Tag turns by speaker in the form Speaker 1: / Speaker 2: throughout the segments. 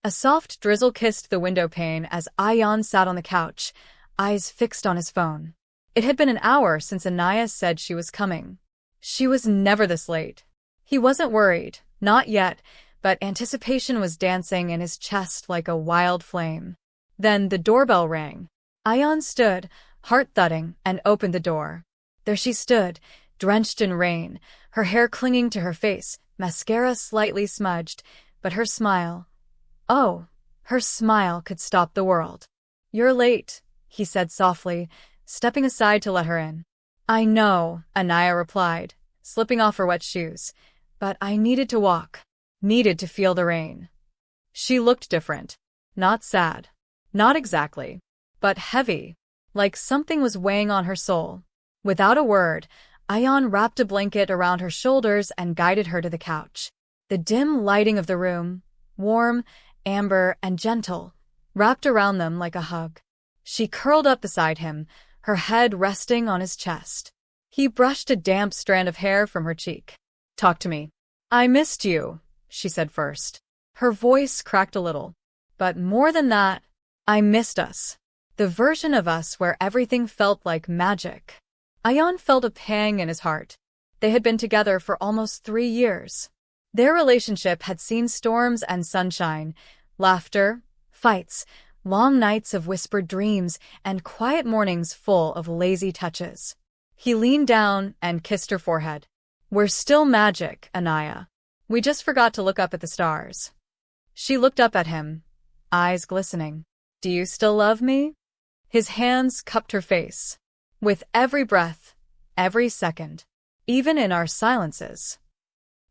Speaker 1: A soft drizzle kissed the window pane as Ayaan sat on the couch, eyes fixed on his phone. It had been an hour since Anaya said she was coming. She was never this late. He wasn't worried, not yet, but anticipation was dancing in his chest like a wild flame. Then the doorbell rang. Ayaan stood, heart thudding, and opened the door. There she stood, drenched in rain, her hair clinging to her face, mascara slightly smudged, but her smile— oh, her smile could stop the world. "You're late," he said softly, stepping aside to let her in. "I know," Anaya replied, slipping off her wet shoes, "but I needed to walk, needed to feel the rain." She looked different. Not sad. Not exactly. But heavy. Like something was weighing on her soul. Without a word, Ayaan wrapped a blanket around her shoulders and guided her to the couch. The dim lighting of the room, warm, amber, and gentle, wrapped around them like a hug. She curled up beside him, her head resting on his chest. He brushed a damp strand of hair from her cheek. "Talk to me." "I missed you," she said first. Her voice cracked a little. "But more than that, I missed us. The version of us where everything felt like magic." Ayaan felt a pang in his heart. They had been together for almost 3 years. Their relationship had seen storms and sunshine, laughter, fights, long nights of whispered dreams, and quiet mornings full of lazy touches. He leaned down and kissed her forehead. "We're still magic, Anaya. We just forgot to look up at the stars." She looked up at him, eyes glistening. "Do you still love me?" His hands cupped her face. "With every breath, every second, even in our silences."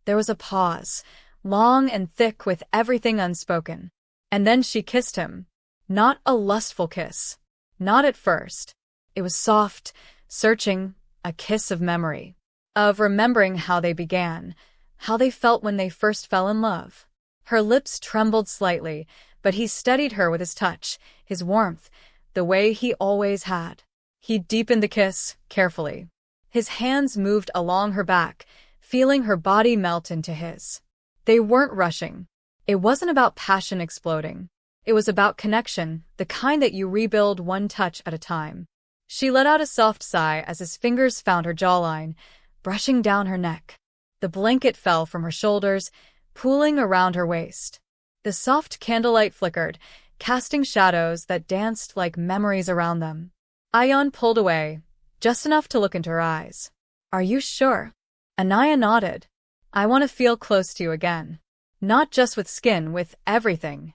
Speaker 1: There was a pause, long and thick with everything unspoken. And then she kissed him. Not a lustful kiss. Not at first. It was soft, searching, a kiss of memory. Of remembering how they began, how they felt when they first fell in love. Her lips trembled slightly, but he steadied her with his touch, his warmth, the way he always had. He deepened the kiss, carefully. His hands moved along her back, feeling her body melt into his. They weren't rushing. It wasn't about passion exploding. It was about connection, the kind that you rebuild one touch at a time. She let out a soft sigh as his fingers found her jawline, brushing down her neck. The blanket fell from her shoulders, pooling around her waist. The soft candlelight flickered, casting shadows that danced like memories around them. Ayaan pulled away, just enough to look into her eyes. "Are you sure?" Anaya nodded. "I want to feel close to you again. Not just with skin, with everything."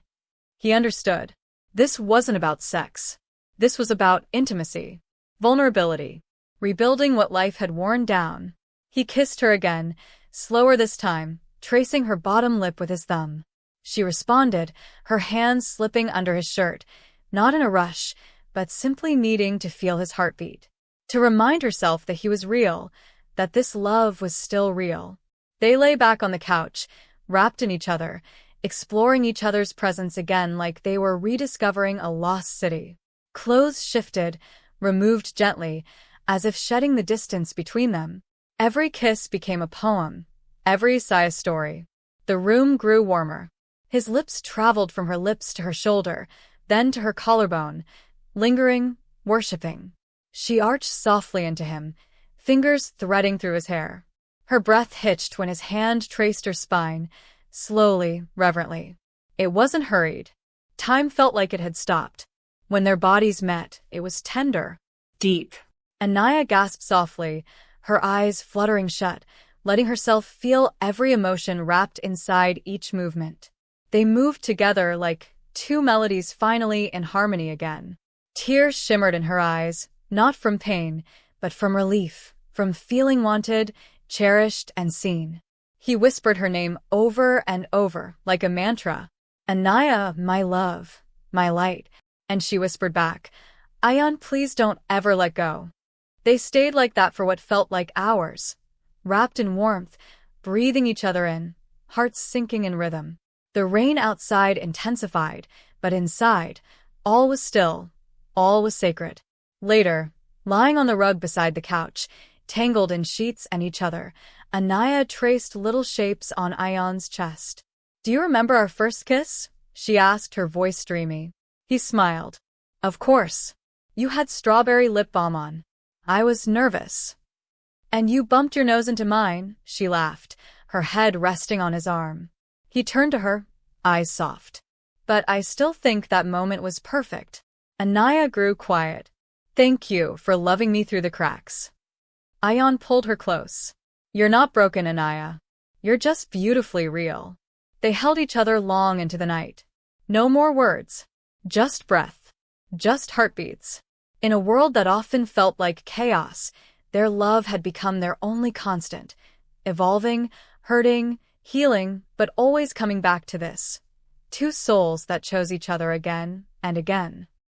Speaker 1: He understood. This wasn't about sex. This was about intimacy, vulnerability, rebuilding what life had worn down. He kissed her again, slower this time, tracing her bottom lip with his thumb. She responded, her hands slipping under his shirt, not in a rush, but simply needing to feel his heartbeat. To remind herself that he was real, that this love was still real. They lay back on the couch, wrapped in each other, exploring each other's presence again like they were rediscovering a lost city. Clothes shifted, removed gently, as if shedding the distance between them. Every kiss became a poem, every sigh a story. The room grew warmer. His lips traveled from her lips to her shoulder, then to her collarbone, lingering, worshipping. She arched softly into him, fingers threading through his hair. Her breath hitched when his hand traced her spine, slowly, reverently. It wasn't hurried. Time felt like it had stopped. When their bodies met, it was tender, deep. Anaya gasped softly, her eyes fluttering shut, letting herself feel every emotion wrapped inside each movement. They moved together like two melodies finally in harmony again. Tears shimmered in her eyes, not from pain, but from relief, from feeling wanted, cherished, and seen. He whispered her name over and over, like a mantra. "Anaya, my love, my light," and she whispered back, "Ayaan, please don't ever let go." They stayed like that for what felt like hours, wrapped in warmth, breathing each other in, hearts sinking in rhythm. The rain outside intensified, but inside, all was still, all was sacred. Later, lying on the rug beside the couch, tangled in sheets and each other, Anaya traced little shapes on Ayaan's chest. "Do you remember our first kiss?" she asked, her voice dreamy. He smiled. Of course. You had strawberry lip balm on. I was nervous. And you bumped your nose into mine, she laughed, her head resting on his arm. He turned to her, eyes soft. But I still think that moment was perfect. Anaya grew quiet. Thank you for loving me through the cracks. Ayaan pulled her close. You're not broken, Anaya. You're just beautifully real. They held each other long into the night. No more words. Just breath. Just heartbeats. In a world that often felt like chaos, their love had become their only constant. Evolving, hurting, healing, but always coming back to this. Two souls that chose each other again and again.